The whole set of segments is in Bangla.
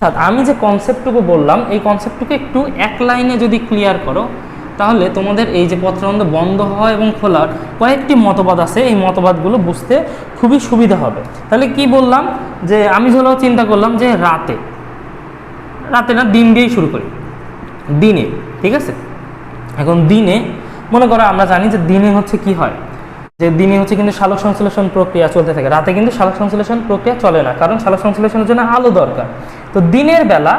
আমি যে কনসেপ্টটুকু বললাম এই কনসেপ্টটুকু একটু এক লাইনে যদি ক্লিয়ার করো তাহলে তোমাদের এই যে পত্ররন্ধ্র বন্ধ হওয়া এবং খোলার কয়েকটি মতবাদ আছে, এই মতবাদগুলো বুঝতে খুবই সুবিধা হবে। তাহলে কি বললাম যে আমি হলো চিন্তা করলাম যে রাতে না, দিন দিয়েই শুরু করি, দিনে, ঠিক আছে। এখন দিনে মনে করো আমরা জানি যে দিনে হচ্ছে কি হয়, যে দিনে হচ্ছে কিন্তু সালোক সংশ্লেষণ প্রক্রিয়া চলতে থাকে, রাতে কিন্তু সালোক সংশ্লেষণ প্রক্রিয়া চলে না, কারণ সালোক সংশ্লেষণের জন্য আলো দরকার। তো দিনের বেলা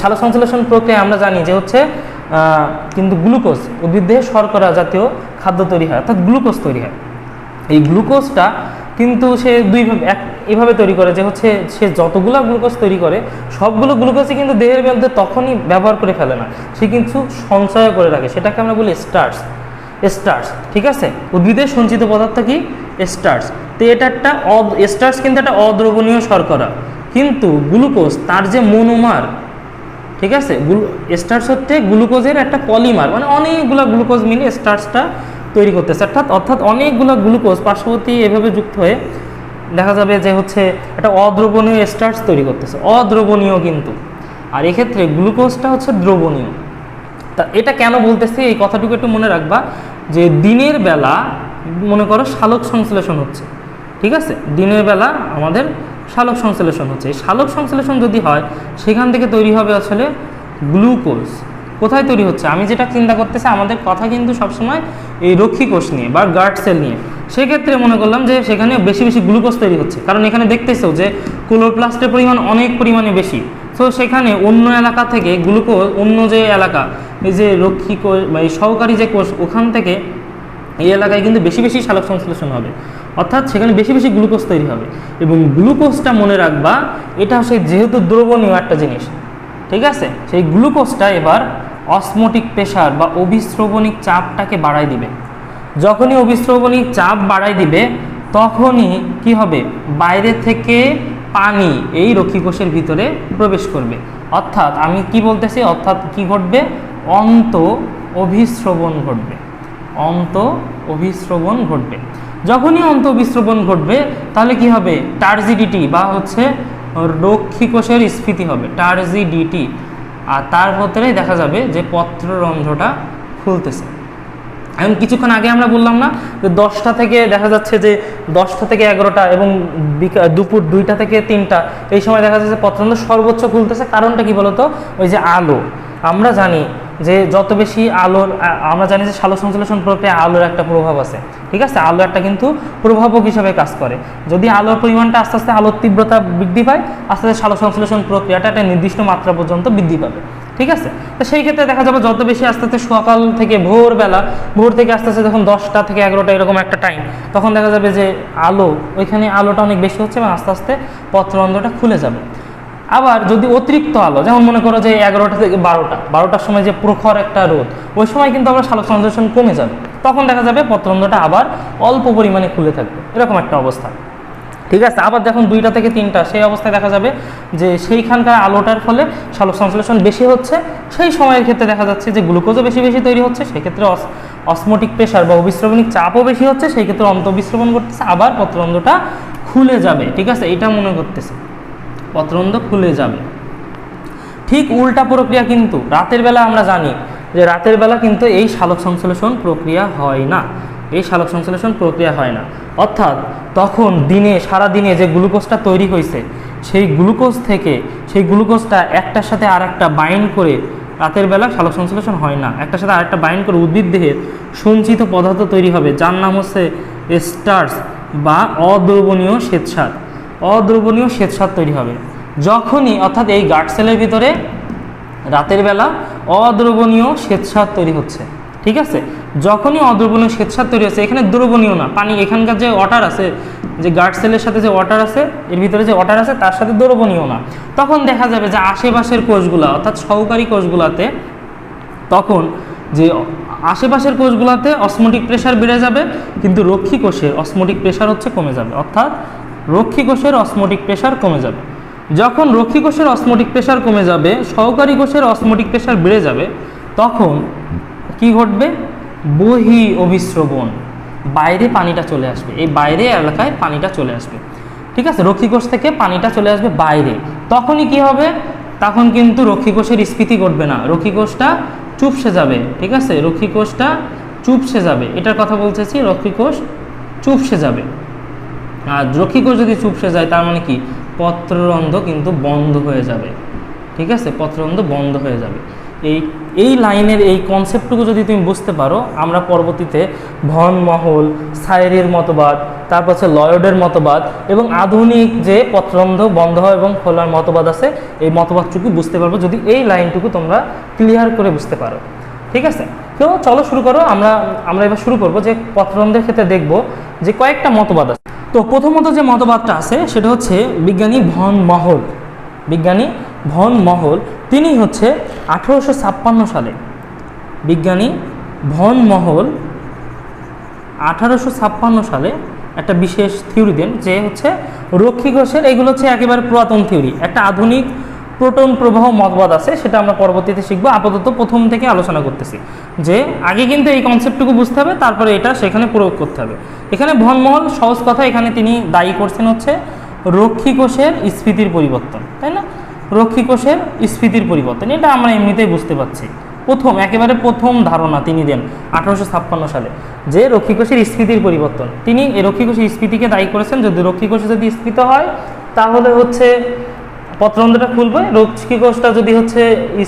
সালোক সংশ্লেষণ প্রক্রিয়া আমরা জানি যে হচ্ছে কিন্তু গ্লুকোজ, উদ্ভিদ দেহে শর্করা জাতীয় খাদ্য তৈরি হয়, অর্থাৎ গ্লুকোজ তৈরি হয়। এই গ্লুকোজটা কিন্তু সে এইভাবে তৈরি করে যে হচ্ছে সে যতগুলো গ্লুকোজ তৈরি করে সবগুলো গ্লুকোজই কিন্তু দেহের মধ্যে তখনই ব্যবহার করে ফেলে না, সে কিন্তু সঞ্চয় করে রাখে, সেটাকে আমরা বলি স্টার্চ, ঠিক আছে। উদ্ভিদের সঞ্চিত পদার্থ কি? স্টার্চ। তো এটা একটা স্টার্চ কিন্তু একটা অদ্রবণীয় শর্করা, কিন্তু গ্লুকোজ তার যে মনোমার, ঠিক আছে, স্টার্চ হচ্ছে গ্লুকোজের একটা পলিমার, মানে অনেকগুলো গ্লুকোজ মিলে স্টার্চটা তৈরি করতেছে, অর্থাৎ অনেকগুলো গ্লুকোজ পার্শ্ববর্তী এভাবে যুক্ত হয়ে দেখা যাবে যে হচ্ছে একটা অদ্রবণীয় স্টার্চ তৈরি করতেছে, অদ্রবণীয় কিন্তু। আর এক্ষেত্রে গ্লুকোজটা হচ্ছে দ্রবণীয়। তা এটা কেন বলতেছি এই কথাটুকু একটু মনে রাখবা, যে দিনের বেলা মনে করো সালোক সংশ্লেষণ হচ্ছে, ঠিক আছে, দিনের বেলা আমাদের সালোক সংশ্লেষণ হচ্ছে। এই সালোক সংশ্লেষণ যদি হয় সেখান থেকে তৈরি হবে আসলে গ্লুকোজ। কোথায় তৈরি হচ্ছে? আমি যেটা চিন্তা করতেছি, আমাদের কথা কিন্তু সবসময় এই রক্ষী কোষ নিয়ে বা গার্ড সেল নিয়ে। সেক্ষেত্রে মনে করলাম যে সেখানে বেশি বেশি গ্লুকোজ তৈরি হচ্ছে, কারণ এখানে দেখতেছো যে ক্লোরোপ্লাস্টের পরিমাণ অনেক পরিমাণে বেশি। তো সেখানে অন্য এলাকা থেকে গ্লুকোজ, অন্য যে এলাকা এই যে রক্ষী কোষ বা এই সহকারী যে কোষ, ওখান থেকে এই এলাকায় কিন্তু বেশি বেশি সালোক সংশ্লেষণ হবে, অর্থাৎ সেখানে বেশি বেশি গ্লুকোজ তৈরি হবে। এবং গ্লুকোজটা মনে রাখবা এটা হচ্ছে যেহেতু দ্রবণীয় একটা জিনিস, ঠিক আছে, সেই গ্লুকোজটা এবার অসমোটিক প্রেশার বা অভিস্রবণিক চাপটাকে বাড়ায় দিবে। যখনই অভিস্রবণিক চাপ বাড়ায় দিবে তখনই কি হবে, বাইরে থেকে পানি এই রক্ষী কোষের ভিতরে প্রবেশ করবে, অর্থাৎ আমি কি বলতেছি, অর্থাৎ কি ঘটবে, অন্ত অভিস্রবণ ঘটবে, অন্ত অভিস্রবণ ঘটবে। যখনই অন্ত অভিস্রবণ ঘটবে তাহলে কি হবে, টার্জিডিটি বা হচ্ছে রক্ষী কোষের স্ফীতি হবে, টার্জিডিটি। আর তার ভেতরেই দেখা যাবে যে পত্ররন্ধ্রটা খুলতেছে। এখন কিছুক্ষণ আগে আমরা বললাম না যে 10টা থেকে দেখা যাচ্ছে যে 10টা থেকে 11টা এবং দুপুর 2টা থেকে 3টা এই সময় দেখা যাচ্ছে পত্ররন্ধ্র সর্বোচ্চ খুলতেছে। কারণটা কি বলতো, ওই যে আলো। আমরা জানি যে যত বেশি আলোর, আমরা জানি যে সালোক সংশ্লেষণ প্রক্রিয়া আলোর একটা প্রভাব আছে, ঠিক আছে, আলো একটা কিন্তু প্রভাবক হিসাবে কাজ করে। যদি আলোর পরিমাণটা আস্তে আস্তে, আলোর তীব্রতা বৃদ্ধি পায়, আস্তে আস্তে সালোক সংশ্লেষণ প্রক্রিয়াটা একটা নির্দিষ্ট মাত্রা পর্যন্ত বৃদ্ধি পাবে, ঠিক আছে। তো সেই ক্ষেত্রে দেখা যাবে যত বেশি আস্তে আস্তে সকাল থেকে ভোর থেকে আস্তে আস্তে যখন 10টা থেকে 11টা এরকম একটা টাইম, তখন দেখা যাবে যে আলো, ওইখানে আলোটা অনেক বেশি হচ্ছে এবং আস্তে আস্তে পত্ররন্ধ্রটা খুলে যাবে। আবার যদি অতিরিক্ত আলো, যেমন মনে করো যে 11টা থেকে 12টার সময় যে প্রখর একটা রোদ, ওই সময় কিন্তু আবার সালোক সংশ্লেষণ কমে যাবে, তখন দেখা যাবে পত্ররন্ধ্রটা আবার অল্প পরিমাণে খুলে থাকবে, এরকম একটা অবস্থা, ঠিক আছে। আবার যখন 2টা থেকে 3টা, সেই অবস্থায় দেখা যাবে যে সেইখানকার আলোটার ফলে সালোক সংশ্লেষণ বেশি হচ্ছে, সেই সময়ের ক্ষেত্রে দেখা যাচ্ছে যে গ্লুকোজও বেশি বেশি তৈরি হচ্ছে, সেক্ষেত্রে অসমোটিক প্রেশার বা অভিস্রবণিক চাপও বেশি হচ্ছে, সেই ক্ষেত্রে অন্তঃবিস্রবণ করতেছে, আবার পত্ররন্ধ্রটা খুলে যাবে, ঠিক আছে, এটা মনে করতেছে, পত্ররন্ধ্র খুলে যাবে। ঠিক উল্টা প্রক্রিয়া কিন্তু রাতের বেলা আমরা জানি যে রাতের বেলা কিন্তু এই সালোক সংশ্লেষণ প্রক্রিয়া হয় না, এই সালোক সংশ্লেষণ প্রক্রিয়া হয় না, অর্থাৎ তখন দিনে, সারা দিনে যে গ্লুকোজটা তৈরি হয়েছে সেই গ্লুকোজটা একটার সাথে আর একটা বাইন্ড করে রাতের বেলা সালোক সংশ্লেষণ হয় না, একটার সাথে আরেকটা বাইন্ড করে উদ্ভিদ দেহের সঞ্চিত পদার্থ তৈরি হবে, যার নাম হচ্ছে স্টার্চ বা অদ্রবণীয় শ্বেতসার তৈরি হবে। যখনই, অর্থাৎ এই গার্ড সেলের ভিতরে রাতের বেলা অদ্রবণীয় শ্বেতসার তৈরি হচ্ছে, ঠিক আছে, যখনই অদ্রবণীয় শ্বেতসার তৈরি হচ্ছে, এখানে দ্রবণীয় না, পানি, এখানকার যে ওয়াটার আছে, যে গার্ড সেলের সাথে যে ওয়াটার আছে, এর ভিতরে যে ওয়াটার আছে তার সাথে দ্রবণীয় না, তখন দেখা যাবে যে আশেপাশের কোষগুলা, অর্থাৎ সহকারী কোষগুলাতে, তখন যে আশেপাশের কোষগুলাতে অসমোটিক প্রেশার বেড়ে যাবে, কিন্তু রক্ষী কোষের অসমোটিক প্রেশার হচ্ছে কমে যাবে, অর্থাৎ রক্ষী কোষের অসমোটিক প্রেশার কমে যাবে। যখন রক্ষী কোষের অসমোটিক প্রেশার কমে যাবে, সহকারী কোষের অসমোটিক প্রেশার বেড়ে যাবে, তখন কি ঘটবে, বহি অভিস্রবণ, বাইরে পানিটা চলে আসবে, এই বাইরে এলাকায় পানিটা চলে আসবে। ঠিক আছে, রক্ষীকোষ থেকে পানিটা চলে আসবে বাইরে, তখনই কি হবে, তখন কিন্তু রক্ষীকোষের স্ফীতি ঘটবে না, রক্ষীকোষটা চুপসে যাবে। ঠিক আছে, রক্ষীকোষটা চুপসে যাবে, এটার কথা বলতেছি, রক্ষীকোষ চুপসে যাবে। আর রক্ষীকোষ যদি চুপসে যায় তার মানে কি, পত্ররন্ধ্র কিন্তু বন্ধ হয়ে যাবে। ঠিক আছে, পত্ররন্ধ্র বন্ধ হয়ে যাবে। এই লাইনের এই কনসেপ্টটুকু যদি তুমি বুঝতে পারো, আমরা পরবর্তীতে ভন মহল, সায়েরির মতবাদ, তারপর হচ্ছে লয়েডের মতবাদ এবং আধুনিক যে পত্ররন্ধ্র বন্ধ হয় এবং খোলার মতবাদ আছে, এই মতবাদটুকু বুঝতে পারবো যদি এই লাইনটুকু তোমরা ক্লিয়ার করে বুঝতে পারো। ঠিক আছে, তো চলো শুরু করো। আমরা এবার শুরু করব যে পত্ররন্ধ্রের ক্ষেত্রে দেখব যে কয়েকটা মতবাদ আছে। তো প্রথমত যে মতবাদটা আছে সেটা হচ্ছে বিজ্ঞানী ভন মহল। বিজ্ঞানী ভন মহল তিনি হচ্ছে 1856 সালে, বিজ্ঞানী ভন মহল 1856 সালে একটা বিশেষ থিওরি দেন, যে হচ্ছে রক্ষীকোষের, এগুলো হচ্ছে একেবারে পুরাতন থিওরি, একটা আধুনিক প্রোটন প্রবাহ মতবাদ আছে, সেটা আমরা পরবর্তীতে শিখবো। আপাতত প্রথম থেকে আলোচনা করতেছি যে আগে কিন্তু এই কনসেপ্টটুকু বুঝতে হবে, তারপরে এটা সেখানে প্রয়োগ করতে হবে। এখানে ভন মহল সহজ কথা, এখানে তিনি দায়ী করছেন হচ্ছে রক্ষীকোষের স্ফীতির পরিবর্তন, তাই না, রক্ষীকোষের স্ফীতির পরিবর্তন, এটা আমরা এমনিতেই বুঝতে পারছি। একেবারে প্রথম ধারণা তিনি দেন 1856 সালে, যে রক্ষীকোষের স্ফীতির পরিবর্তন। তিনি এই রক্ষীকোষের স্ফীতিকে দায়ী করেছেন, যদি রক্ষীকোষ যদি স্ফীত হয় তাহলে হচ্ছে পত্ররন্ধ্রটা খুলবে, রক্ষীকোষটা যদি হচ্ছে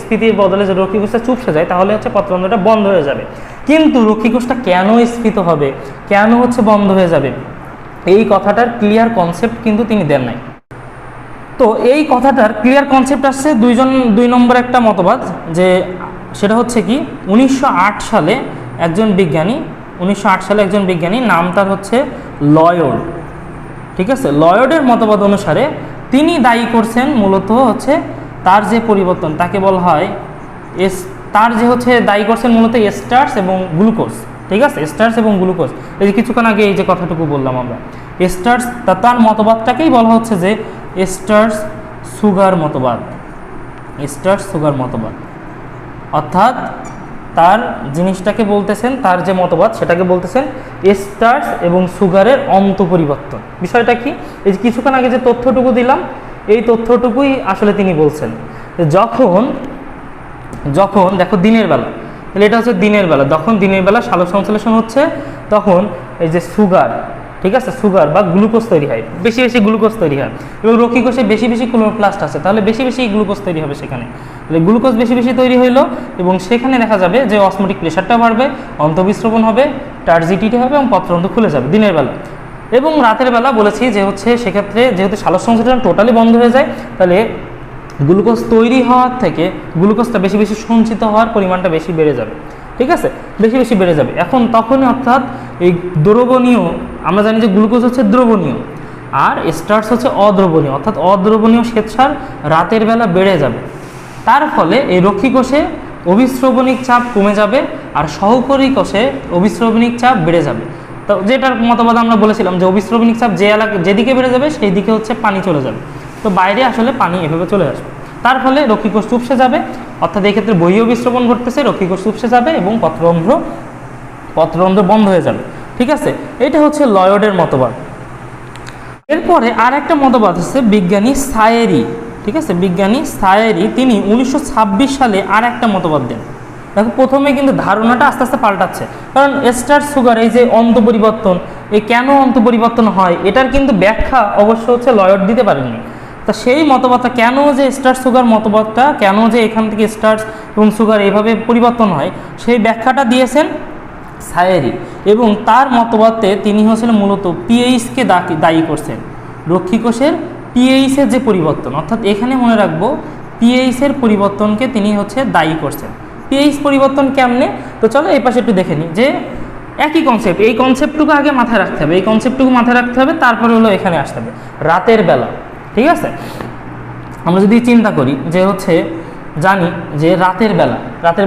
স্ফীতির বদলে যে রক্ষীকোষটা চুপসে যায় তাহলে হচ্ছে পত্ররন্ধ্রটা বন্ধ হয়ে যাবে। কিন্তু রক্ষীকোষটা কেন স্ফীত হবে, কেন হচ্ছে বন্ধ হয়ে যাবে, এই কথাটার ক্লিয়ার কনসেপ্ট কিন্তু তিনি দেন নাই। তো এই কথাটার ক্লিয়ার কনসেপ্ট আসছে দুই নম্বর একটা মতবাদ, যে সেটা হচ্ছে কি 1908 সালে একজন বিজ্ঞানী, নাম তার হচ্ছে লয়েড। ঠিক আছে, লয়েডের মতবাদ অনুসারে তিনি দায়ী করছেন মূলত হচ্ছে তার যে পরিবর্তন, তাকে বলা হয় তার যে হচ্ছে দায়ী করছেন মূলত এস্টার্স এবং গ্লুকোজ। ঠিক আছে, এস্টার্স এবং গ্লুকোজ, এই যে কিছুক্ষণ আগে এই যে কথাটুকু বললাম আমরা, এস্টার্স, তার মতবাদটাকেই বলা হচ্ছে যে এস্টার্স সুগার মতবাদ। এস্টার্স সুগার মতবাদ অর্থাৎ তার জিনিসটাকে বলতেছেন, তার যে মতবাদ সেটাকে বলতেছেন এস্টার্স এবং সুগারের অন্তঃপরিবর্তন। বিষয়টা কি, এই যে কিছুক্ষণ আগে যে তথ্যটুকু দিলাম, এই তথ্যটুকুই আসলে তিনি বলছেন। যখন দেখো দিনের বেলা, তাহলে এটা হচ্ছে দিনের বেলা, যখন দিনের বেলা সালোক সংশ্লেষণ হচ্ছে তখন এই যে সুগার, ঠিক আছে, সুগার বা গ্লুকোজ তৈরি হয়, বেশি বেশি গ্লুকোজ তৈরি হয়, এবং রক্ষীকোষে বেশি বেশি ক্লোরোপ্লাস্ট আছে, তাহলে বেশি বেশি গ্লুকোজ তৈরি হবে সেখানে। তাহলে গ্লুকোজ বেশি বেশি তৈরি হইলো এবং সেখানে দেখা যাবে যে অসমোটিক প্রেশারটা বাড়বে, অন্তঃবিস্রবণ হবে, টার্জিটিটি হবে এবং পত্ররন্ধ্র খুলে যাবে দিনের বেলা। এবং রাতের বেলা বলেছি যে হচ্ছে সেক্ষেত্রে যেহেতু সালোক সংশ্লেষণ টোটালি বন্ধ হয়ে যায়, তাহলে গ্লুকোজ তৈরি হওয়ার থেকে গ্লুকোজটা বেশি বেশি সঞ্চিত হওয়ার পরিমাণটা বেশি বেড়ে যাবে। ঠিক আছে, বেশি বেশি বেড়ে যাবে। এখন তখনই অর্থাৎ এই দ্রবণীয়, আমরা জানি যে গ্লুকোজ হচ্ছে দ্রবণীয় আর স্টার্চ হচ্ছে অদ্রবণীয়, অর্থাৎ অদ্রবণীয় শ্বেতসার রাতের বেলা বেড়ে যাবে। তার ফলে এই রক্ষীকোষে অভিস্রবণিক চাপ কমে যাবে আর সহকরী কোষে অভিস্রবণিক চাপ বেড়ে যাবে। তো যেটার মতবাদ আমরা বলেছিলাম যে অভিস্রবণিক চাপ যেদিকে বেড়ে যাবে সেই দিকে হচ্ছে পানি চলে যাবে, তো বাইরে আসলে পানি এভাবে চলে আসবে। তার ফলে রক্ষীকোষ চুপসে যাবে, অর্থাৎ এই ক্ষেত্রে বহিঃ অভিস্রবণ ঘটতেছে, রক্ষীকোষ চুপসে যাবে এবং পত্ররন্ধ্র বন্ধ হয়ে যাবে। ঠিক আছে, এটা হচ্ছে লয়েডের মতবাদ। এরপরে আর একটা মতবাদ আছে বিজ্ঞানী সায়েরি। ঠিক আছে, বিজ্ঞানী সায়েরি তিনি 1926 সালে আর একটা মতবাদ দেন। দেখো প্রথমে কিন্তু ধারণাটা আস্তে আস্তে পাল্টাচ্ছে, কারণ স্টার্চ সুগার এই যে অন্তঃপরিবর্তন, এই কেন অন্তঃপরিবর্তন হয় এটার কিন্তু ব্যাখ্যা অবশ্য হচ্ছে লয়েড দিতে পারেননি। তা সেই মতবাদটা কেন যে স্টার্চ সুগার মতবাদটা, কেন যে এখান থেকে স্টার্চ এবং সুগার এইভাবে পরিবর্তন হয়, সেই ব্যাখ্যাটা দিয়েছেন সায়েরি। এবং তার মতবাদে তিনি হচ্ছিলেন মূলত পিএইচকে দায়ী করছেন, রক্ষীকোষের পিএইচের যে পরিবর্তন, অর্থাৎ এখানে মনে রাখবো পিএইচের পরিবর্তনকে তিনি হচ্ছে দায়ী করছেন। পিএইচ পরিবর্তন কেমনে, তো চলো এই পাশে একটু দেখে নিই। যে একই কনসেপ্ট, এই কনসেপ্টটুকু আগে মাথায় রাখতে হবে, এই কনসেপ্টটুকু মাথায় রাখতে হবে, তারপরে হলো এখানে আসতে হবে রাতের বেলা। ঠিক আছে, আমরা যদি চিন্তা করি যে হচ্ছে জানি যে রাতের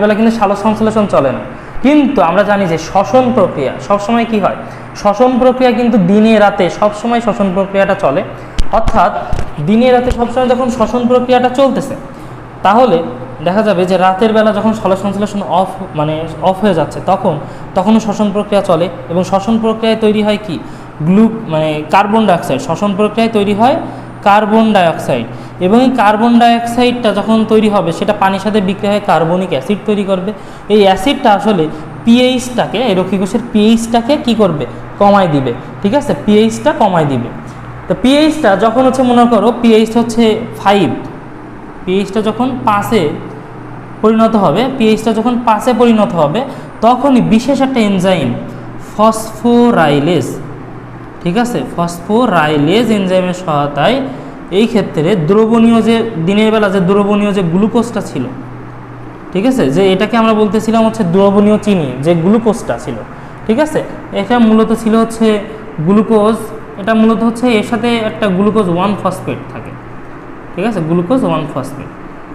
বেলা কিন্তু সালোক সংশ্লেষণ চলে না, কিন্তু আমরা জানি যে শ্বসন প্রক্রিয়া সবসময় কি হয়, শ্বসন প্রক্রিয়া কিন্তু দিনে রাতে সবসময় শ্বসন প্রক্রিয়াটা চলে। অর্থাৎ দিনে রাতে সবসময় যখন শ্বসন প্রক্রিয়াটা চলতেছে, তাহলে দেখা যাবে যে রাতের বেলা যখন সালোক সংশ্লেষণ অফ হয়ে যাচ্ছে তখনও শ্বসন প্রক্রিয়া চলে, এবং শ্বসন প্রক্রিয়ায় তৈরি হয় কি মানে কার্বন ডাইঅক্সাইড, শ্বসন প্রক্রিয়ায় তৈরি হয় কার্বন ডাইঅক্সাইড, এবং এই কার্বন ডাইঅক্সাইডটা যখন তৈরি হবে সেটা পানির সাথে বিক্রিয়া হয়ে কার্বনিক অ্যাসিড তৈরি করবে। এই অ্যাসিডটা আসলে পিএইচটাকে, এই রক্ষী কোষের পিএইচটাকে কী করবে, কমায় দিবে, ঠিক আছে, পিএইচটা কমায় দিবে। তো পিএইচটা যখন হচ্ছে মনে করো পিএইচ হচ্ছে 5, পিএইচটা যখন 5-এ পরিণত হবে, পিএইচটা যখন 5-এ পরিণত হবে তখনই বিশেষ একটা এনজাইম ফসফোরাইলেজ, ঠিক আছে, ফসফোরাইলেজ এনজাইমের সহায়তায় এই ক্ষেত্রে দ্রবণীয় যে দিনের বেলা যে দ্রবণীয় যে গ্লুকোজটা ছিল, ঠিক আছে, যে এটাকে আমরা বলতেছিলাম হচ্ছে দ্রবণীয় চিনি, যে গ্লুকোজটা ছিল, ঠিক আছে, এটা মূলত ছিল হচ্ছে গ্লুকোজ, এটা মূলত হচ্ছে এর সাথে একটা গ্লুকোজ 1 ফসফেট থাকে, ঠিক আছে, গ্লুকোজ 1 ফসফেট।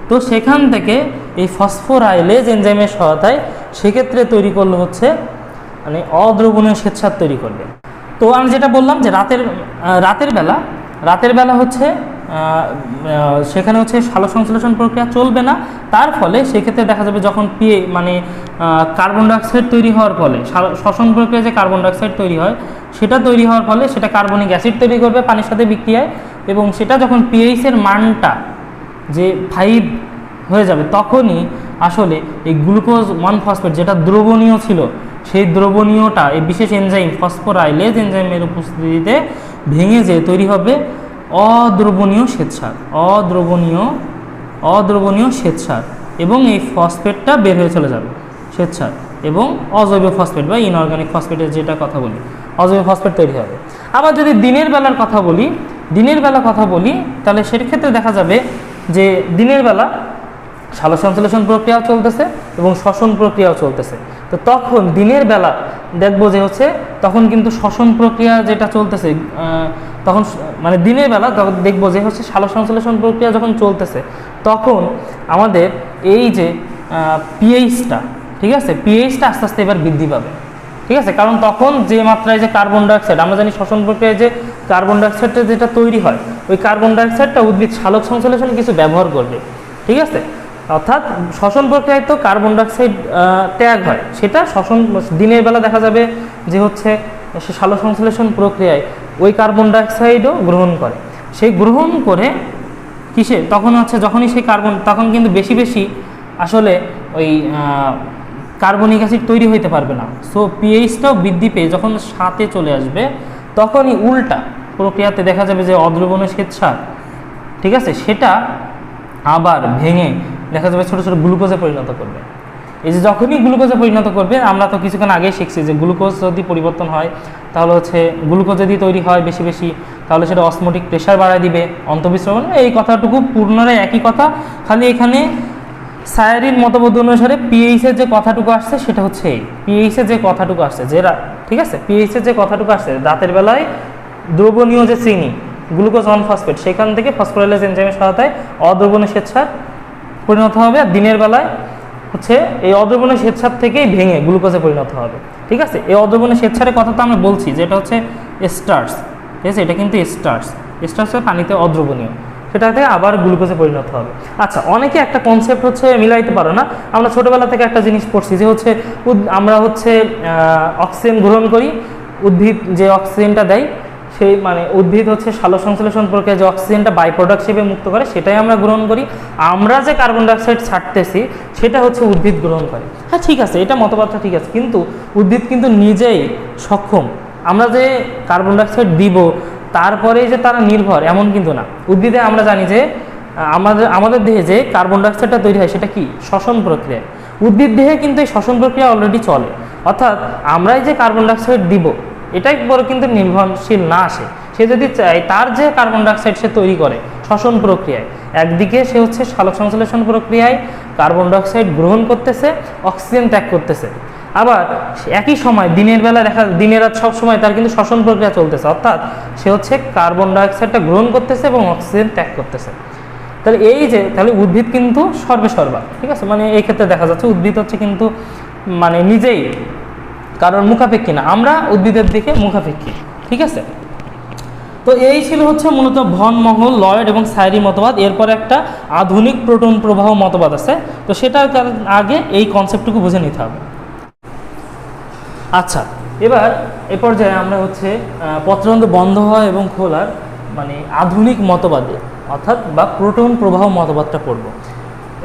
তো সেখান থেকে এই ফসফোরাইলেজ এনজাইমের সহায়তায় সেক্ষেত্রে তৈরি করলো হচ্ছে মানে অদ্রবণীয় শ্বেতসার তৈরি করবে। তো আমি যেটা বললাম যে রাতের বেলা হচ্ছে সেখানে হচ্ছে সালোকসংশ্লেষণ প্রক্রিয়া চলবে না, তার ফলে সেক্ষেত্রে দেখা যাবে যখন মানে কার্বন ডাইঅক্সাইড তৈরি হওয়ার ফলে শ্বসন প্রক্রিয়ায় যে কার্বন ডাইঅক্সাইড তৈরি হয় সেটা তৈরি হওয়ার ফলে সেটা কার্বনিক অ্যাসিড তৈরি করবে পানির সাথে বিক্রিয়ায়, এবং সেটা যখন পিএইচের মানটা যে 5 হয়ে যাবে তখনই আসলে এই গ্লুকোজ 1 ফসফেট যেটা দ্রবণীয় ছিল সেই দ্রবণীয়টা এই বিশেষ এনজাইম ফসফোরাইলেজ এনজাইমের উপস্থিতিতে ভেঙে যেয়ে তৈরি হবে অদ্রবণীয় শ্বেতসার, অদ্রবণীয় শ্বেতসার, এবং এই ফসফেটটা বের হয়ে চলে যাবে শ্বেতসার, এবং অজৈব ফসফেট বা ইনঅর্গানিক ফসফেটের যেটা কথা বলি অজৈব ফসফেট তৈরি হবে। আবার যদি দিনের বেলার কথা বলি তাহলে সেক্ষেত্রে দেখা যাবে যে দিনের বেলা সালোকসংশ্লেষণ প্রক্রিয়াও চলতেছে এবং শ্বসন প্রক্রিয়াও চলতেছে। তো তখন দিনের বেলা দেখবো যে হচ্ছে তখন কিন্তু শ্বসন প্রক্রিয়া যেটা চলতেছে তখন মানে দিনের বেলা দেখবো যে হচ্ছে সালোকসংশ্লেষণ প্রক্রিয়া যখন চলতেছে তখন আমাদের এই যে পিএইচটা, ঠিক আছে, পিএইচটা আস্তে আস্তে এবার বৃদ্ধি পাবে, ঠিক আছে, কারণ তখন যে মাত্রায় যে কার্বন ডাইঅক্সাইড আমরা জানি শ্বসন প্রক্রিয়ায় যে কার্বন ডাইঅক্সাইডটা যেটা তৈরি হয় ওই কার্বন ডাইঅক্সাইডটা উদ্ভিদ সালোকসংশ্লেষণে কিছু ব্যবহার করবে, ঠিক আছে, অর্থাৎ শ্বসন প্রক্রিয়ায় তো কার্বন ডাইঅক্সাইড ত্যাগ হয়, সেটা দিনের বেলা দেখা যাবে যে হচ্ছে সে সালোকসংশ্লেষণ প্রক্রিয়ায় ওই কার্বন ডাইঅক্সাইডও গ্রহণ করে, সেই গ্রহণ করে কিসে তখন হচ্ছে যখনই সেই কার্বন তখন কিন্তু বেশি আসলে ওই কার্বনিক অ্যাসিড তৈরি হইতে পারবে না, সো পিএইচটাও বৃদ্ধি পেয়ে যখন 7-এ চলে আসবে তখনই উল্টা প্রক্রিয়াতে দেখা যাবে যে অদ্রবণীয় শ্বেতসার, ঠিক আছে, সেটা আবার ভেঙে দেখা যাবে ছোটো ছোটো গ্লুকোজে পরিণত করবে। এই যে যখনই গ্লুকোজে পরিণত করবে, আমরা তো কিছুক্ষণ আগেই শিখছি যে গ্লুকোজ যদি পরিবর্তন হয় তাহলে হচ্ছে গ্লুকোজ যদি তৈরি হয় বেশি তাহলে সেটা অসমোটিক প্রেশার বাড়ায় দিবে, অন্তঃবিস্রবণ, এই কথাটুকু পুনরায় একই কথা, খালি এখানে সায়ারির মতবাদ অনুসারে পিএইচের যে কথাটুকু আসছে সেটা হচ্ছে এই পিএইচের যে কথাটুকু আসছে যে ঠিক আছে, পিএইচের যে কথাটুকু আসছে রাতের বেলায় দ্রবণীয় যে চিনি গ্লুকোজ 1 ফসফেট সেখান থেকে ফসফোরাইলেজ এনজাইমের সহায়তায় অদ্রবণীয় শ্বেতসার পরিণত হবে, আর দিনের বেলায় হচ্ছে এই অদ্রবণীয় শ্বেতসার থেকেই ভেঙে গ্লুকোজে পরিণত হবে, ঠিক আছে। এই অদ্রবণীয় শ্বেতসারের কথা তো আমরা বলছি যেটা হচ্ছে স্টার্চ, ঠিক আছে, এটা কিন্তু স্টার্চ পানিতে অদ্রবণীয়, সেটা থেকে আবার গ্লুকোজে পরিণত হবে। আচ্ছা, অনেকে একটা কনসেপ্ট হচ্ছে মিলাইতে পারো না, আমরা ছোটোবেলা থেকে একটা জিনিস পড়ছি যে হচ্ছে আমরা হচ্ছে অক্সিজেন গ্রহণ করি, উদ্ভিদ যে অক্সিজেনটা দেয় সেই মানে উদ্ভিদ হচ্ছে সালোকসংশ্লেষণ প্রক্রিয়া যে অক্সিজেনটা বাই প্রোডাক্ট হিসেবে মুক্ত করে সেটাই আমরা গ্রহণ করি, আমরা যে কার্বন ডাইঅক্সাইড ছাড়তেছি সেটা হচ্ছে উদ্ভিদ গ্রহণ করে। হ্যাঁ ঠিক আছে, এটা মতবাদটা ঠিক আছে, কিন্তু উদ্ভিদ কিন্তু নিজেই সক্ষম, আমরা যে কার্বন ডাইঅক্সাইড দিব তারপরেই যে তারা নির্ভর এমন কিন্তু না। উদ্ভিদে আমরা জানি যে আমাদের দেহে যে কার্বন ডাইঅক্সাইডটা তৈরি হয় সেটা কি শ্বসন প্রক্রিয়া, উদ্ভিদ দেহে কিন্তু এই শ্বসন প্রক্রিয়া অলরেডি চলে, অর্থাৎ আমরাই যে কার্বন ডাইঅক্সাইড দিব এটাই বড় কিন্তু নির্ভরশীল না আসে, সে যদি চায় তার যে কার্বন ডাইঅক্সাইড সে তৈরি করে শ্বসন প্রক্রিয়ায়, একদিকে সে হচ্ছে সালোকসংশ্লেষণ প্রক্রিয়ায় কার্বন ডাইঅক্সাইড গ্রহণ করতেছে, অক্সিজেন ত্যাগ করতেছে, আবার একই সময় দিনের রাত সব সময় তার কিন্তু শ্বসন প্রক্রিয়া চলতেছে, অর্থাৎ সে হচ্ছে কার্বন ডাইঅক্সাইডটা গ্রহণ করতেছে এবং অক্সিজেন ত্যাগ করতেছে। তাহলে উদ্ভিদ কিন্তু সর্বেসর্বা, ঠিক আছে, মানে এই ক্ষেত্রে দেখা যাচ্ছে উদ্ভিদ হচ্ছে কিন্তু মানে নিজেই কারণ মুখাপেক্ষী না, আমরা উদ্ভিদের দিকে মুখাপেক্ষী, ঠিক আছে। তো এই ছিল হচ্ছে মূলত ভন মহল, লয়েড এবং সায়ারি মতবাদ। এরপর একটা আধুনিক প্রোটন প্রবাহ মতবাদ আছে, তো সেটার আগে এই কনসেপ্টটুকু বুঝে নিতে হবে। আচ্ছা, এবার এ পর্যায়ে আমরা হচ্ছে পত্ররন্ধ্র বন্ধ হওয়া এবং খোলার মানে আধুনিক মতবাদে অর্থাৎ বা প্রোটন প্রবাহ মতবাদটা পড়ব।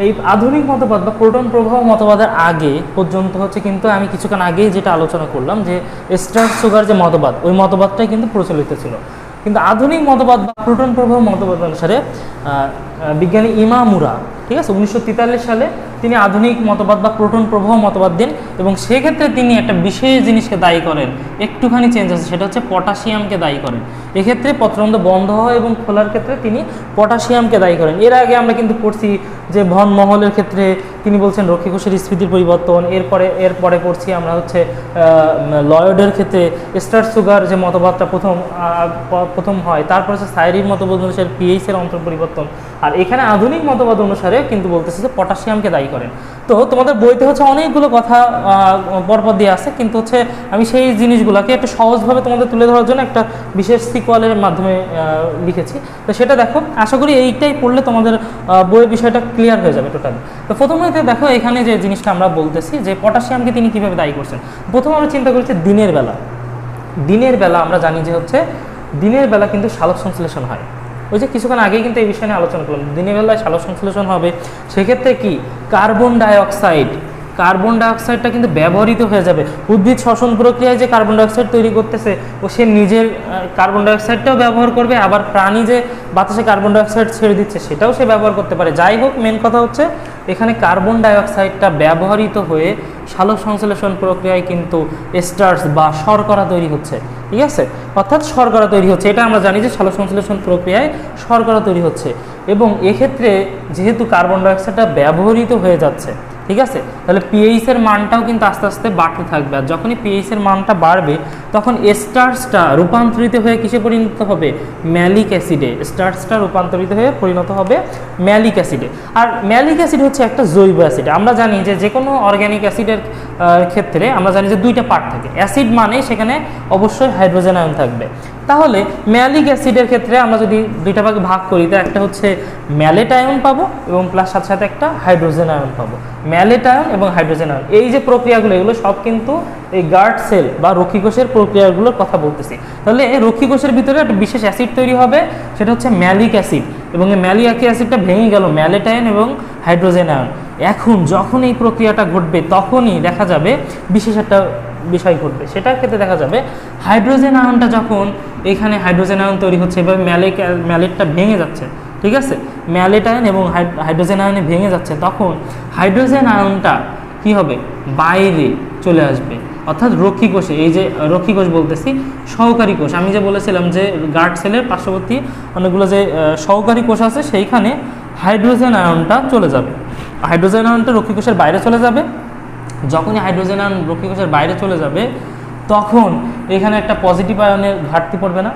এই আধুনিক মতবাদ বা প্রোটন প্রবাহ মতবাদের আগে পর্যন্ত হচ্ছে কিন্তু আমি কিছুক্ষণ আগেই যেটা আলোচনা করলাম যে স্টার্চ সুগার যে মতবাদ, ওই মতবাদটাই কিন্তু প্রচলিত ছিল। কিন্তু আধুনিক মতবাদ বা প্রোটন প্রবাহ মতবাদ অনুসারে বিজ্ঞানী ইমামুরা, ঠিক আছে, 1943 সালে তিনি আধুনিক মতবাদ বা প্রোটন প্রবাহ মতবাদ দেন এবং সেক্ষেত্রে তিনি একটা বিশেষ জিনিসকে দায়ী করেন, একটুখানি চেঞ্জ আছে, সেটা হচ্ছে পটাশিয়ামকে দায়ী করেন। এক্ষেত্রে পত্ররন্ধ্র বন্ধ হওয়া এবং খোলার ক্ষেত্রে তিনি পটাশিয়ামকে দায়ী করেন। এর আগে আমরা কিন্তু পড়ছি যে ভন মহলের ক্ষেত্রে তিনি বলছেন রক্ষী কোষের স্ফীতির পরিবর্তন, এরপরে পড়ছি আমরা হচ্ছে লয়েডের ক্ষেত্রে স্টার্চ সুগার যে মতবাদটা প্রথম হয়, তারপর হচ্ছে সাইরির মতবাদ অনুসারে পিএইচের অন্তর পরিবর্তন, আর এখানে আধুনিক মতবাদ অনুসারে কিন্তু বলতেছে যে পটাশিয়ামকে দায়ী করেন। তো তোমাদের বইতে হচ্ছে অনেকগুলো কথা পরপর দিয়ে আছে, কিন্তু হচ্ছে আমি সেই জিনিসগুলোকে একটু সহজভাবে তোমাদের তুলে ধরার জন্য একটা বিশেষ সিকোয়ালের মাধ্যমে লিখেছি। তো সেটা দেখো, আশা করি এইটাই পড়লে তোমাদের বইয়ের বিষয়টা ক্লিয়ার হয়ে যাবে টোটালি। তো প্রথমে দেখো এখানে যে জিনিসটা আমরা বলতেছি যে পটাশিয়ামকে তিনি কীভাবে দায়ী করছেন। প্রথমে আমরা চিন্তা করেছি দিনের বেলা আমরা জানি যে হচ্ছে দিনের বেলা কিন্তু সালোক সংশ্লেষণ হয়। ওই যে কিছুক্ষণ আগেই কিন্তু এই বিষয় নিয়ে আলোচনা করলাম, দিনের বেলায় সালোক সংশ্লেষণ হবে, সেক্ষেত্রে কি কার্বন ডাইঅক্সাইডটা কিন্তু ব্যবহৃত হয়ে যাবে। উদ্ভিদ শ্বসন প্রক্রিয়ায় যে কার্বন ডাইঅক্সাইড তৈরি করতেছে ও সে নিজের কার্বন ডাইঅক্সাইডটাও ব্যবহার করবে, আবার প্রাণী যে বাতাসে কার্বন ডাইঅক্সাইড ছেড়ে দিচ্ছে সেটাও সে ব্যবহার করতে পারে। যাই হোক, মেন কথা হচ্ছে এখানে কার্বন ডাইঅক্সাইডটা ব্যবহৃত হয়ে সালোক সংশ্লেষণ প্রক্রিয়ায় কিন্তু স্টার্চ বা শর্করা তৈরি হচ্ছে, ঠিক আছে, অর্থাৎ শর্করা তৈরি হচ্ছে। এটা আমরা জানি যে সালোক সংশ্লেষণ প্রক্রিয়ায় শর্করা তৈরি হচ্ছে এবং এক্ষেত্রে যেহেতু কার্বন ডাইঅক্সাইডটা ব্যবহৃত হয়ে যাচ্ছে, ঠিক আছে, তাহলে পিএইচের মানটাও কিন্তু আস্তে আস্তে বাড়তে থাকবে। আর যখনই পিএইচের মানটা বাড়বে তখন স্টার্চটা রূপান্তরিত হয়ে কিসে পরিণত হবে? ম্যালিক অ্যাসিডে। স্টার্চটা রূপান্তরিত হয়ে পরিণত হবে ম্যালিক অ্যাসিডে। আর ম্যালিক অ্যাসিড হচ্ছে একটা জৈব অ্যাসিড। আমরা জানি যে কোনো অর্গ্যানিক অ্যাসিডের ক্ষেত্রে আমরা জানি যে দুইটা পার্ট থাকে। অ্যাসিড মানে সেখানে অবশ্যই হাইড্রোজেন আয়ন থাকবে। তাহলে ম্যালিক অ্যাসিডের ক্ষেত্রে আমরা যদি দুইটা ভাগে ভাগ করি, তো একটা হচ্ছে ম্যালেট আয়ন পাবো এবং প্লাস সাথে সাথে একটা হাইড্রোজেন আয়ন পাবো। ম্যালেট আয়ন এবং হাইড্রোজেন আয়ন, এই যে প্রক্রিয়াগুলো, এগুলো সব কিন্তু এই গার্ড সেল বা রক্ষী কোষের প্রক্রিয়াগুলোর কথা বলতেছি। তাহলে রক্ষী কোষের ভিতরে একটা বিশেষ অ্যাসিড তৈরি হবে, সেটা হচ্ছে ম্যালিক অ্যাসিড, এবং এই ম্যালিক অ্যাসিডটা ভেঙে গেল ম্যালেট আয়ন এবং হাইড্রোজেন আয়ন। এখন যখন এই প্রক্রিয়াটা ঘটবে তখনই দেখা যাবে বিশেষ একটা বিষয় ঘটবে। সেটার ক্ষেত্রে দেখা যাবে হাইড্রোজেন আয়নটা যখন এখানে হাইড্রোজেন আয়ন তৈরি হচ্ছে, এভাবে ম্যালেটটা ভেঙে যাচ্ছে, ঠিক আছে, ম্যালেট আয়ন এবং হাইড্রোজেন আয়নে ভেঙে যাচ্ছে, তখন হাইড্রোজেন আয়নটা কি হবে? বাইরে চলে আসবে, অর্থাৎ রক্ষী কোষে। এই যে রক্ষী কোষ বলতেছি, সহকারী কোষ, আমি যে বলেছিলাম যে গার্ড সেলের পার্শ্ববর্তী অনেকগুলো যে সহকারী কোষ আছে, সেইখানে হাইড্রোজেন আয়নটা চলে যাবে। হাইড্রোজেন আয়নটা রক্ষী কোষের বাইরে চলে যাবে। যখনই হাইড্রোজেন আয়ন রক্ষী কোষের বাইরে চলে যাবে তখন এখানে একটা পজিটিভ আয়নের ঘাটতি পড়বে না,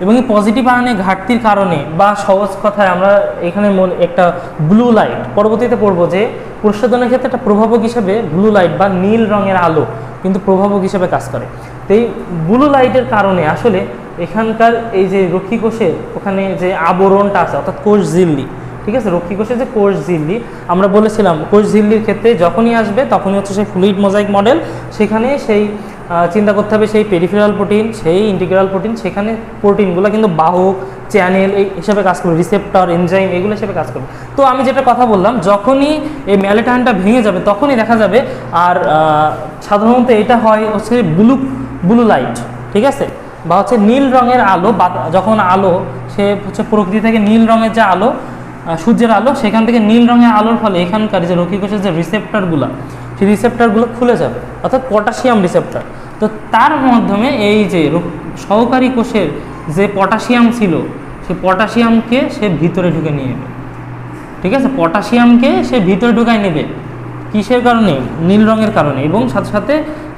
এবং এই পজিটিভ আয়নের ঘাটতির কারণে, বা সহজ কথায় আমরা এখানে একটা ব্লু লাইট পরবর্তীতে পড়বো যে প্রসাধনের ক্ষেত্রে একটা প্রভাবক হিসেবে ব্লু লাইট বা নীল রঙের আলো কিন্তু প্রভাবক হিসেবে কাজ করে। তো এই ব্লু লাইটের কারণে আসলে এখানকার এই যে রক্ষী কোষের ওখানে যে আবরণটা আছে, অর্থাৎ কোষ ঝিল্লি, ঠিক আছে, রক্ষী কোষের যে কোষ ঝিল্লি, আমরা বলেছিলাম কোষ ঝিল্লির ক্ষেত্রে যখনই আসবে তখনই হচ্ছে সেই ফ্লুইড মোজাইক মডেল, সেখানে সেই চিন্তা করতে হবে সেই পেরিফেরাল প্রোটিন, সেই ইন্টিগ্রাল প্রোটিন, সেখানে প্রোটিনগুলো কিন্তু বাহক, চ্যানেল এই হিসাবে কাজ করবে, রিসেপ্টর, এনজাইম এগুলো হিসেবে কাজ করবে। তো আমি যেটা কথা বললাম, যখনই এই ম্যালেট আয়নটা ভেঙে যাবে তখনই দেখা যাবে, আর সাধারণত এটা হয় হচ্ছে ব্লু লাইট, ঠিক আছে, বা হচ্ছে নীল রঙের আলো। যখন আলো সে হচ্ছে প্রকৃতি থেকে নীল রঙের যে আলো, সূর্যের আলো, সেখান থেকে নীল রঙের আলোর ফলে এখানকার যে রক্ষী কোষের যে রিসেপ্টরগুলো, সেই রিসেপ্টরগুলো খুলে যাবে, অর্থাৎ পটাশিয়াম রিসেপ্টর। তো তার মাধ্যমে এই যে সহকারী কোষের যে পটাশিয়াম ছিল, সেই পটাশিয়ামকে সে ভিতরে ঢুকে নিয়ে নেবে, ঠিক আছে, পটাশিয়ামকে সে ভিতরে ঢুকায় নেবে। কিসের কারণে? নীল রঙের কারণে। এবং সাথে সাথে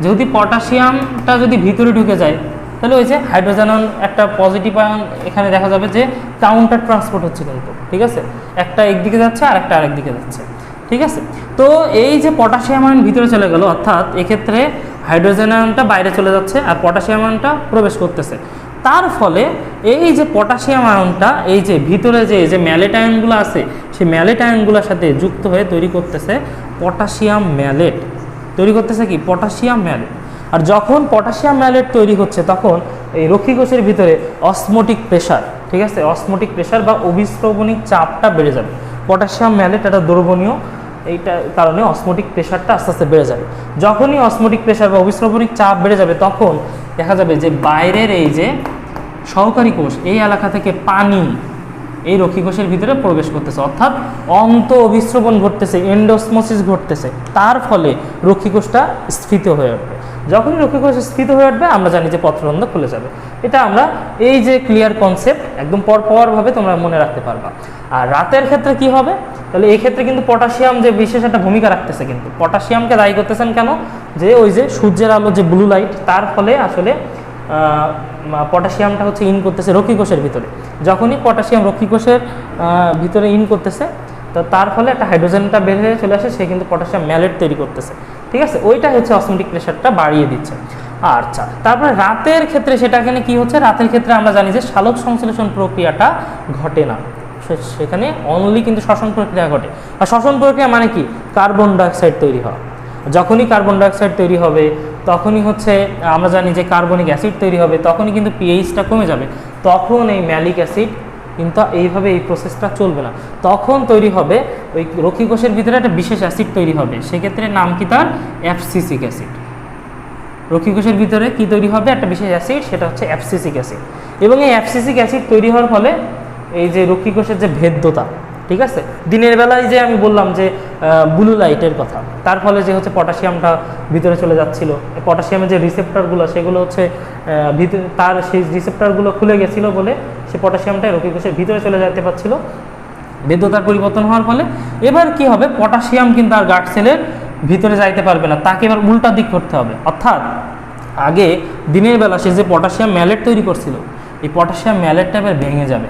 যদি পটাশিয়ামটা যদি ভিতরে ঢুকে যায়, তাহলে ওই যে হাইড্রোজেন আয়ন একটা পজিটিভ আয়ন এখানে দেখা যাবে যে কাউন্টার ট্রান্সপোর্ট হচ্ছে কিন্তু, ঠিক আছে, একটা একদিকে যাচ্ছে আর একটা আরেক দিকে যাচ্ছে, ঠিক আছে। তো এই যে পটাশিয়াম আয়ন ভিতরে চলে গেল, অর্থাৎ এক্ষেত্রে হাইড্রোজেন আয়নটা বাইরে চলে যাচ্ছে আর পটাশিয়াম আয়নটা প্রবেশ করতেছে। তার ফলে এই যে পটাশিয়াম আয়নটা এই যে ভিতরে যে ম্যালেট আয়নগুলো আছে, সেই ম্যালেট আয়নগুলোর সাথে যুক্ত হয়ে তৈরি করতেছে পটাশিয়াম ম্যালেট, তৈরি করতেছে কি? Potassium mallet. আর যখন পটাশিয়াম ম্যালেট তৈরি হচ্ছে তখন এই রক্ষী কোষের ভিতরে অসমোটিক প্রেশার, ঠিক আছে, অসমোটিক প্রেশার বা অভিস্রবণিক চাপটা বেড়ে যাবে। পটাশিয়াম ম্যালেট একটা দ্রবণীয়, এইটার কারণে অসমোটিক প্রেশারটা আস্তে আস্তে বেড়ে যাবে। যখনই অসমোটিক প্রেশার বা অভিস্রবণিক চাপ বেড়ে যাবে তখন দেখা যাবে যে বাইরের এই যে সহকারী কোষ এই এলাকা থেকে পানি এই রক্ষী কোষের ভিতরে প্রবেশ করতেছে, অর্থাৎ অন্ত অভিস্রবণ ঘটতেছে, এন্ডোসমোসিস ঘটতেছে, তার ফলে রক্ষী কোষটা স্ফীত হয়ে উঠবে। যখনই রক্ষী কোষ স্ফীত হয়ে উঠবে আমরা জানি যে পত্ররন্ধ্র খুলে যাবে। এটা আমরা এই যে ক্লিয়ার কনসেপ্ট একদম পরপরভাবে তোমরা মনে রাখতে পারবা। আর রাতের ক্ষেত্রে কি হবে, তাহলে এই ক্ষেত্রে কিন্তু পটাশিয়াম যে বিশেষ একটা ভূমিকা রাখতেছে, কিন্তু পটাশিয়ামকে দায়ী করতেছেন কেন, যে ওই যে সূর্যের আলো যে ব্লু লাইট তার ফলে আসলে পটাশিয়ামটা হচ্ছে ইন করতেছে রক্ষী কোষের ভিতরে। যখনই পটাশিয়াম রক্ষী কোষের ভিতরে ইন করতেছে তো তার ফলে একটা হাইড্রোজেনটা বের হয়ে চলে আসে, সে কিন্তু পটাশিয়াম ম্যালেট তৈরি করতেছে, ঠিক আছে, ওইটা হচ্ছে অসমোটিক প্রেশারটা বাড়িয়ে দিচ্ছে। আচ্ছা, তারপরে রাতের ক্ষেত্রে সেটা এখানে কি হচ্ছে, রাতের ক্ষেত্রে আমরা জানি যে সালোক সংশ্লেষণ প্রক্রিয়াটা ঘটে না, সেখানে অনলি কিন্তু শ্বসন প্রক্রিয়া ঘটে। আর শ্বসন প্রক্রিয়া মানে কি, কার্বন ডাইঅক্সাইড তৈরি হওয়া। যখনই কার্বন ডাইঅক্সাইড তৈরি হবে তখনই হচ্ছে আমরা জানি যে কার্বনিক অ্যাসিড তৈরি হবে, তখনই কিন্তু পিএইচটা কমে যাবে, তখন এই ম্যালিক অ্যাসিড কিন্তু এইভাবে এই প্রসেসটা চলবে না, তখন তৈরি হবে ওই রক্ষী কোষের ভিতরে একটা বিশেষ অ্যাসিড তৈরি হবে, সেক্ষেত্রে নাম কি তার অ্যাবসিসিক অ্যাসিড। রক্ষী কোষের ভিতরে কি তৈরি হবে, একটা বিশেষ অ্যাসিড, সেটা হচ্ছে অ্যাবসিসিক অ্যাসিড। এবং এই অ্যাবসিসিক অ্যাসিড তৈরি হওয়ার ফলে এই যে রক্ষী কোষের যে ভেদ্যতা, ঠিক আছে, দিনের বেলায় যে আমি বললাম যে ব্লু লাইটের কথা, তার ফলে যে হচ্ছে পটাশিয়ামটা ভিতরে চলে যাচ্ছিল, পটাশিয়ামের যে রিসেপ্টরগুলো সেগুলো হচ্ছে ভিতরে, তার সেই রিসেপ্টরগুলো খুলে গেছিলো বলে সে পটাশিয়ামটা রক্ষী কোষের ভিতরে চলে যেতে পারছিল, ভেদ্যতার পরিবর্তন হওয়ার ফলে। এবার কি হবে, পটাশিয়াম কিন্তু আর গাট সেলের ভিতরে যাইতে পারবে না, তাকে এবার উল্টা দিক করতে হবে। অর্থাৎ আগে দিনের বেলা সে যে পটাশিয়াম ম্যালেট তৈরি করছিল, এই পটাশিয়াম ম্যালেটটা এবার ভেঙে যাবে।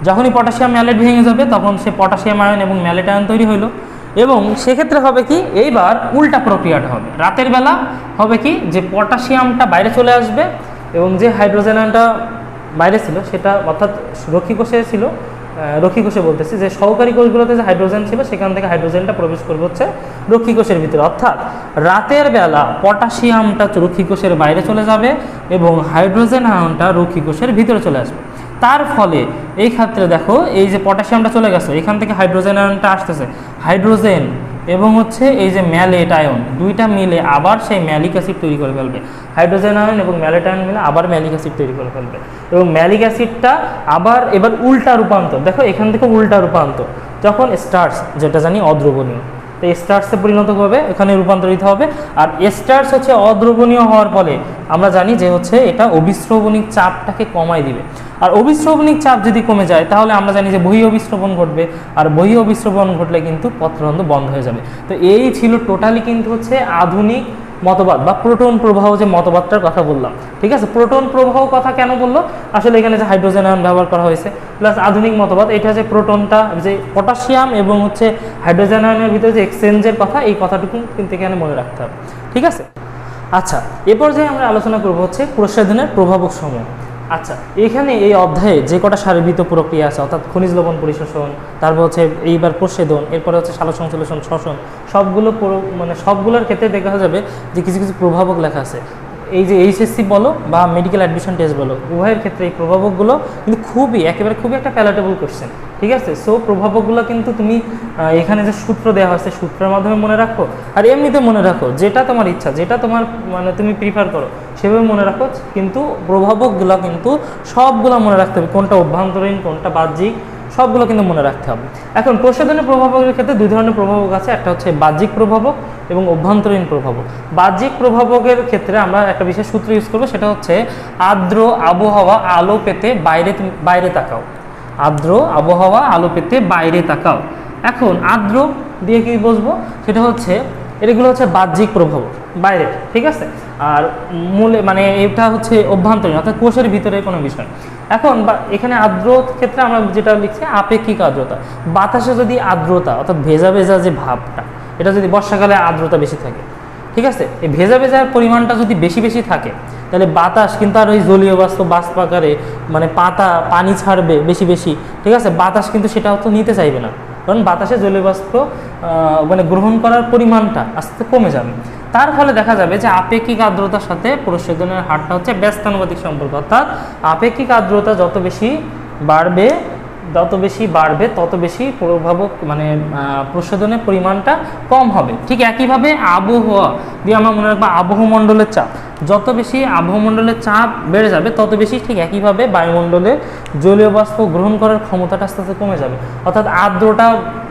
যখনই পটাশিয়াম ম্যালেট ভেঙে যাবে তখন সে পটাশিয়াম আয়ন এবং ম্যালেট আয়ন তৈরি হইলো, এবং সেক্ষেত্রে হবে কি, এইবার উল্টা প্রক্রিয়াটা হবে। রাতের বেলা হবে কি, যে পটাশিয়ামটা বাইরে চলে আসবে এবং যে হাইড্রোজেন আয়নটা বাইরে ছিল সেটা, অর্থাৎ রক্ষী কোষে ছিল, রক্ষী কোষে বলতেছি যে সহকারী কোষগুলোতে যে হাইড্রোজেন ছিল সেখান থেকে হাইড্রোজেনটা প্রবেশ করবে হচ্ছে রক্ষী কোষের ভিতরে। অর্থাৎ রাতের বেলা পটাশিয়ামটা রক্ষী কোষের বাইরে চলে যাবে এবং হাইড্রোজেন আয়নটা রক্ষী কোষের ভিতরে চলে আসবে। তার ফলে এই ক্ষেত্রে দেখো এই যে পটাশিয়ামটা চলে গেছে, এখান থেকে হাইড্রোজেন আয়নটা আসতেছে, হাইড্রোজেন এবং হচ্ছে এই যে ম্যালেট আয়ন দুইটা মিলে আবার সেই ম্যালিক অ্যাসিড তৈরি করে ফেলবে। হাইড্রোজেন আয়ন এবং ম্যালেট আয়ন মিলে আবার ম্যালিক অ্যাসিড তৈরি করে ফেলবে, এবং ম্যালিক অ্যাসিডটা আবার এবার উল্টা রূপান্তর, দেখো এখান থেকে উল্টা রূপান্তর, যখন স্টার্চ যেটা জানি অদ্রবণীয়, তো স্টার্চে পরিণত হবে, এখানে রূপান্তরিত হবে। আর স্টার্চ হচ্ছে অদ্রবণীয় হওয়ার ফলে আমরা জানি যে হচ্ছে এটা অভিস্রবণিক চাপটাকে কমায় দিবে। আর অভিস্রবণিক চাপ যদি কমে যায় তাহলে আমরা জানি যে বহি অভিস্রবণ ঘটবে, আর বহি অভিস্রবণ ঘটলে কিন্তু পত্ররন্ধ্র বন্ধ হয়ে যাবে। তো এই ছিল টোটালি কিন্তু হচ্ছে আধুনিক মতবাদ বা প্রোটন প্রবাহ যে মতবাদটার কথা বললাম, ঠিক আছে। প্রোটন প্রবাহ কথা কেন বললো, আসলে এখানে যে হাইড্রোজেন আয়ন ব্যবহার করা হয়েছে প্লাস আধুনিক মতবাদ, এটা যে প্রোটনটা যে পটাশিয়াম এবং হচ্ছে হাইড্রোজেন আয়নের ভিতরে যে এক্সচেঞ্জের কথা, এই কথাটুকু কিন্তু এখানে মনে রাখতে হবে, ঠিক আছে। আচ্ছা, এরপর যে আমরা আলোচনা করব হচ্ছে প্রসাধনের প্রভাবক সমূহ। আচ্ছা, এখানে এই অধ্যায়ে যে কটা সারবৃত প্রক্রিয়া আছে, অর্থাৎ খনিজ লবণ পরিশোষণ, তারপর হচ্ছে এইবার প্রচ্ছেদন, এরপরে হচ্ছে সালোক সংশ্লেষণ, শ্বসন, সবগুলো মানে সবগুলোর ক্ষেত্রে দেখা যাবে যে কিছু কিছু প্রভাবক লেখা আছে। এই যে এইচএসসি বলো বা মেডিকেল অ্যাডমিশন টেস্ট বলো, উভয়ের ক্ষেত্রে এই প্রভাবকগুলো কিন্তু খুবই একটা প্যালাটেবল কোশ্চেন, ঠিক আছে। সো প্রভাবকগুলো কিন্তু তুমি এখানে যে সূত্র দেওয়া হয়েছে সূত্রের মাধ্যমে মনে রাখো, আর এমনিতে মনে রাখো, যেটা তোমার ইচ্ছা, যেটা তোমার মানে তুমি প্রিফার করো সেভাবে মনে রাখো, কিন্তু প্রভাবকগুলো কিন্তু সবগুলো মনে রাখতে হবে, কোনটা অভ্যন্তরীণ কোনটা বাহ্যিক, সবগুলো কিন্তু মনে রাখতে হবে। এখন প্রসাধনের প্রভাবকের ক্ষেত্রে দুই ধরনের প্রভাবক আছে, একটা হচ্ছে বাহ্যিক প্রভাবক এবং অভ্যন্তরীণ প্রভাবক। বাহ্যিক প্রভাবকের ক্ষেত্রে আমরা একটা বিশেষ সূত্র ইউজ করবো, সেটা হচ্ছে আর্দ্র আবহাওয়া আলো পেতে বাইরে তাকাও। আর্দ্র আবহাওয়া আলো পেতে বাইরে তাকাও। এখন আর্দ্র দিয়ে কি বুঝবো, সেটা হচ্ছে এগুলো হচ্ছে বাহ্যিক প্রভাবক বাইরে, ঠিক আছে। আর মূলে মানে এটা হচ্ছে অভ্যন্তরীণ, অর্থাৎ কোষের ভিতরে কোনো বিষয়। এখন এখানে আর্দ্র ক্ষেত্রে আমরা যেটা লিখছি আপেক্ষিক আর্দ্রতা, বাতাসে যদি আর্দ্রতা অর্থাৎ ভেজা ভেজা যে ভাবটা, এটা যদি বর্ষাকালে আর্দ্রতা বেশি থাকে, ঠিক আছে, এই ভেজা ভেজার পরিমাণটা যদি বেশি বেশি থাকে তাহলে বাতাস কিন্তু আর ওই জলীয় বাষ্প আকারে মানে পানি ছাড়বে বেশি বেশি, ঠিক আছে, বাতাস কিন্তু সেটা তো নিতে চাইবে না, কারণ বাতাসে জলীয় বাষ্প মানে গ্রহণ করার পরিমাণটা আস্তে কমে যাবে। তার ফলে দেখা যাবে যে আপেক্ষিক আর্দ্রতার সাথে প্রশোধনের হারটা হচ্ছে ব্যস্তানুপাতিক সম্পর্ক, অর্থাৎ আপেক্ষিক আর্দ্রতা যত বেশি বাড়বে তত বেশি প্রভাবক মানে প্রশোধনের পরিমাণটা কম হবে। ঠিক একইভাবে আবহাওয়া দিয়ে আমরা মনে রাখবো আবহমণ্ডলের চাপ, যত বেশি আবহমণ্ডলের চাপ বেড়ে যাবে তত বেশি ঠিক একইভাবে বায়ুমণ্ডলে জলীয় বাষ্প গ্রহণ করার ক্ষমতাটা আস্তে আস্তে কমে যাবে, অর্থাৎ আর্দ্রতা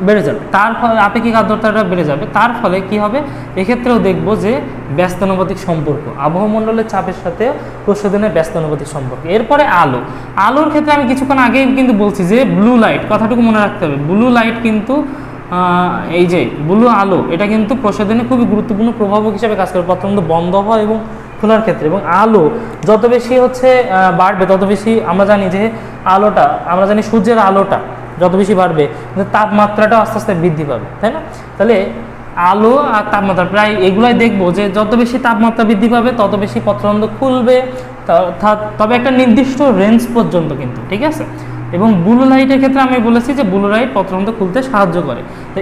বেড়ে যাবে, তার ফলে আপেক্ষিক আর্দ্রতাটা বেড়ে যাবে। তার ফলে কি হবে, এক্ষেত্রেও দেখব যে ব্যস্তানুপাতিক সম্পর্ক, আবহমণ্ডলের চাপের সাথে প্রশোধনের ব্যস্তানুপাতিক সম্পর্ক। এরপরে আলোর ক্ষেত্রে আমি কিছুক্ষণ আগেই কিন্তু বলছি যে ব্লু লাইট, কথাটুকু মনে রাখতে হবে, ব্লু লাইট কিন্তু এই যে ব্লু আলো এটা কিন্তু প্রশোধনে খুবই গুরুত্বপূর্ণ প্রভাবক হিসেবে কাজ করে প্রথমত বন্ধ হয় এবং খোলার ক্ষেত্রে। এবং আলো যত বেশি হচ্ছে বাড়বে তত বেশি আমরা জানি যে সূর্যের আলোটা যত বেশি বাড়বে তাপমাত্রাটাও আস্তে আস্তে বৃদ্ধি পাবে, তাই না? তাহলে আলো আর তাপমাত্রা প্রায় এগুলাই দেখবো যে যত বেশি তাপমাত্রা বৃদ্ধি পাবে তত বেশি পত্ররন্ধ্র খুলবে, তবে একটা নির্দিষ্ট রেঞ্জ পর্যন্ত কিন্তু, ঠিক আছে। এবং ব্লু লাইটের ক্ষেত্রে আমি বলেছি যে ব্লু লাইট পত্ররন্ধ্র খুলতে সাহায্য করে। তো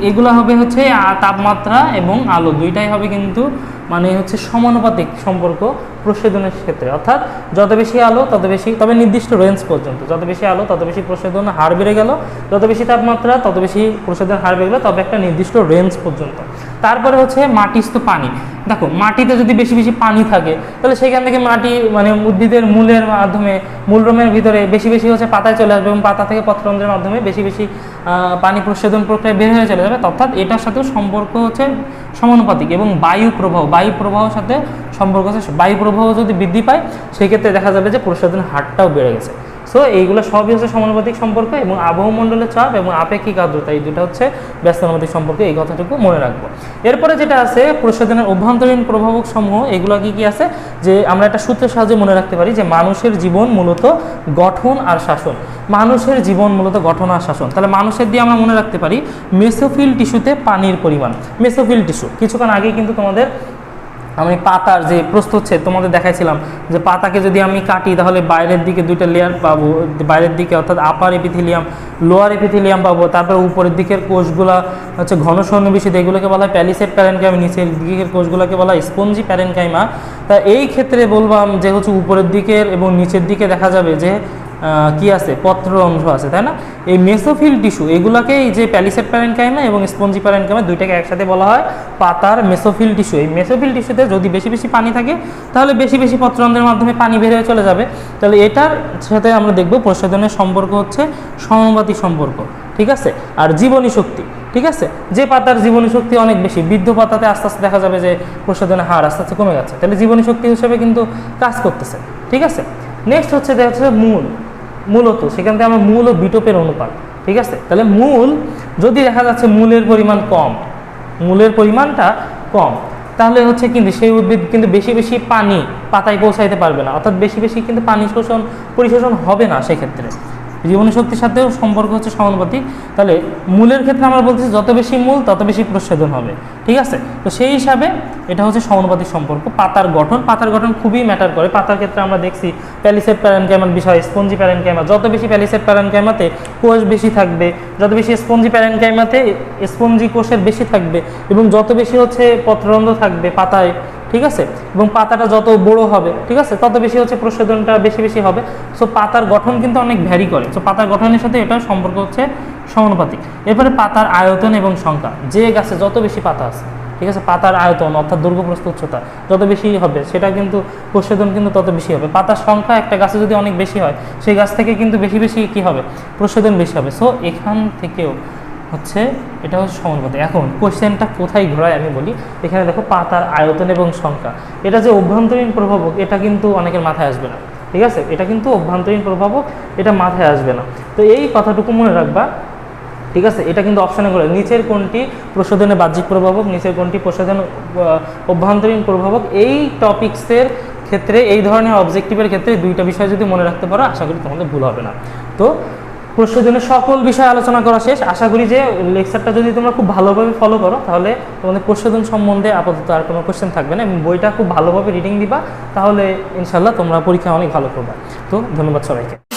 এগুলো হবে হচ্ছে তাপমাত্রা এবং আলো দুইটাই হবে কিন্তু মানে হচ্ছে সমানুপাতিক সম্পর্ক প্রশোধনের ক্ষেত্রে, অর্থাৎ যত বেশি আলো তত বেশি, তবে নির্দিষ্ট রেঞ্জ পর্যন্ত, যত বেশি আলো তত বেশি প্রশোধনের হার বেড়ে গেল, যত বেশি তাপমাত্রা তত বেশি প্রশোধনের হার বেড়ে গেল, তবে একটা নির্দিষ্ট রেঞ্জ পর্যন্ত। তারপরে হচ্ছে মাটিস্থ পানি। দেখো মাটিতে যদি বেশি বেশি পানি থাকে তাহলে সেখান থেকে মাটি মানে উদ্ভিদের মূলের মাধ্যমে মূলরোমের ভিতরে বেশি বেশি হচ্ছে পাতায় চলে আসবে এবং পাতা থেকে পত্ররন্ধ্রের মাধ্যমে বেশি বেশি পানি প্রশোধন প্রক্রিয়া বের হয়ে চলে যাবে, অর্থাৎ এটার সাথেও সম্পর্ক হচ্ছে সমানুপাতিক। এবং বায়ু প্রবাহের সাথে সম্পর্ক হচ্ছে, বায়ু প্রবাহ যদি বৃদ্ধি পায় সেক্ষেত্রে দেখা যাবে যে প্রশোধনের হারটাও বেড়ে গেছে। সো এইগুলো সবই হচ্ছে সমানুপাতিক সম্পর্ক এবং আবহমণ্ডলের চাপ এবং আপেক্ষিক আর্দ্রতা, এই দুটো হচ্ছে ব্যস্তানুপাতিক সম্পর্ক, এই কথাটুকু মনে রাখবো। এরপরে যেটা আছে প্রশোধনের অভ্যন্তরীণ প্রভাবক সমূহ, এগুলো কি আছে যে আমরা একটা সূত্রের সাহায্যে মনে রাখতে পারি যে মানুষের জীবন মূলত গঠন আর শাসন, মানুষের জীবন মূলত গঠন আর শাসন। তাহলে মানুষের দিয়ে আমরা মনে রাখতে পারি মেসোফিল টিস্যুতে পানির পরিমাণ, মেসোফিল টিস্যু কিছুক্ষণ আগে কিন্তু তোমাদের আমি পাতার যে প্রস্তুচ্ছেদ তোমাদের দেখাইছিলাম যে পাতাকে যদি আমি কাটি তাহলে বাইরের দিকে দুইটা লেয়ার পাবো, বাইরের দিকে অর্থাৎ আপার এপিথেলিয়াম লোয়ার এপিথেলিয়াম পাবো, তারপর উপরের দিকের কোষগুলা হচ্ছে ঘন সন্নিবেশিত, এগুলোকে বলা হয় প্যালিসেড প্যারেনকাইমা, নিচের দিকের কোষগুলোকে বলা হয় স্পঞ্জি প্যারেনকাইমা। তা এই ক্ষেত্রে বলবাম যে হচ্ছে উপরের দিকের এবং নিচের দিকে দেখা যাবে যে কি আছে, পত্ররন্ধ্র আছে, তাই না? এই মেসোফিল টিস্যু এগুলোকে এই যে প্যালিসেড প্যারেনকাইমা এবং স্পঞ্জি প্যারেনকাইমা দুইটাকে একসাথে বলা হয় পাতার মেসোফিল টিস্যু। এই মেসোফিল টিস্যুতে যদি বেশি বেশি পানি থাকে তাহলে বেশি বেশি পত্ররন্ধ্রের মাধ্যমে পানি বের হয়ে চলে যাবে। তাহলে এটার সাথে আমরা দেখব প্রশোধনের সম্পর্ক হচ্ছে সমানুপাতিক সম্পর্ক, ঠিক আছে। আর জীবনী শক্তি, ঠিক আছে, যে পাতার জীবনী শক্তি অনেক বেশি, বৃদ্ধ পাতাতে আস্তে আস্তে দেখা যাবে যে প্রশোধনের হার আস্তে আস্তে কমে যাচ্ছে, তাহলে জীবনী শক্তি হিসেবে কিন্তু কাজ করতেছে, ঠিক আছে। নেক্সট হচ্ছে দেখা যাচ্ছে মূলত সেখান থেকে আমরা মূল ও বিটোপের অনুপাত, ঠিক আছে। তাহলে মূল যদি দেখা যাচ্ছে মূলের পরিমাণটা কম তাহলে হচ্ছে কিন্তু সেই উদ্ভিদ কিন্তু বেশি বেশি পানি পাতায় পৌঁছাইতে পারবে না, অর্থাৎ বেশি বেশি কিন্তু পানি পরিশোষণ হবে না, সেক্ষেত্রে জীবনী শক্তির সাথেও সম্পর্ক হচ্ছে সমানুপাতিক। তাহলে মূলের ক্ষেত্রে আমরা বলতেছি যত বেশি মূল তত বেশি প্রশোধন হবে, ঠিক আছে। তো সেই হিসাবে এটা হচ্ছে সমানুপাতিক সম্পর্ক। পাতার গঠন খুবই ম্যাটার করে। পাতার ক্ষেত্রে আমরা দেখছি প্যালিসেড প্যারেনকাইমার বিষয়, স্পঞ্জি প্যারেনকাইমা, যত বেশি প্যালিসেড প্যারেনকাইমাতে কোষ বেশি থাকবে, যত বেশি স্পঞ্জি প্যারেনকাইমাতে স্পঞ্জি কোষের বেশি থাকবে এবং যত বেশি হচ্ছে পত্ররন্ধ্র থাকবে পাতায়, ঠিক আছে, এবং পাতাটা যত বড় হবে, ঠিক আছে, তত বেশি হচ্ছে প্রশোধনটা বেশি বেশি হবে। সো পাতার গঠন কিন্তু অনেক ভ্যারি করে, সো পাতার গঠনের সাথে এটার সম্পর্ক হচ্ছে সমানুপাতিক। এরপরে পাতার আয়তন এবং সংখ্যা, যে গাছে যত বেশি পাতা আছে, ঠিক আছে, পাতার আয়তন অর্থাৎ দৈর্ঘ্য প্রস্থ উচ্চতা যত বেশি হবে সেটা কিন্তু প্রশোধন কিন্তু তত বেশি হবে। পাতার সংখ্যা একটা গাছে যদি অনেক বেশি হয় সেই গাছ থেকে কিন্তু বেশি বেশি কী হবে, প্রশোধন বেশি হবে। সো এখান থেকেও হচ্ছে এটা হচ্ছে সমানুপাতিক। এখন কোশ্চেনটা কোথায় ঘোরায় আমি বলি, এখানে দেখো পাতার আয়তন এবং সংখ্যা, এটা যে অভ্যন্তরীণ প্রভাবক এটা কিন্তু অনেকের মাথায় আসবে না, ঠিক আছে, এটা কিন্তু অভ্যন্তরীণ প্রভাবক, এটা মাথায় আসবে না। তো এই কথাটুকু মনে রাখবা, ঠিক আছে। এটা কিন্তু অপশানে করে নিচের কোনটি প্রশোধনের বাহ্যিক প্রভাবক, নিচের কোনটি প্রশোধন অভ্যন্তরীণ প্রভাবক, এই টপিক্সের ক্ষেত্রে এই ধরনের অবজেক্টিভের ক্ষেত্রে দুইটা বিষয় যদি মনে রাখতে পারো আশা করি তোমাদের ভুল হবে না। তো প্রশোধনের সকল বিষয় আলোচনা করা শেষ। আশা করি যে লেকচারটা যদি তোমরা খুব ভালোভাবে ফলো করো তাহলে তোমাদের প্রশোধন সম্বন্ধে আপাতত আর কোনো কোশ্চেন থাকবে না এবং বইটা খুব ভালোভাবে রিডিং দিবা, তাহলে ইনশাল্লাহ তোমরা পরীক্ষা অনেক ভালো করবে। তো ধন্যবাদ সবাইকে।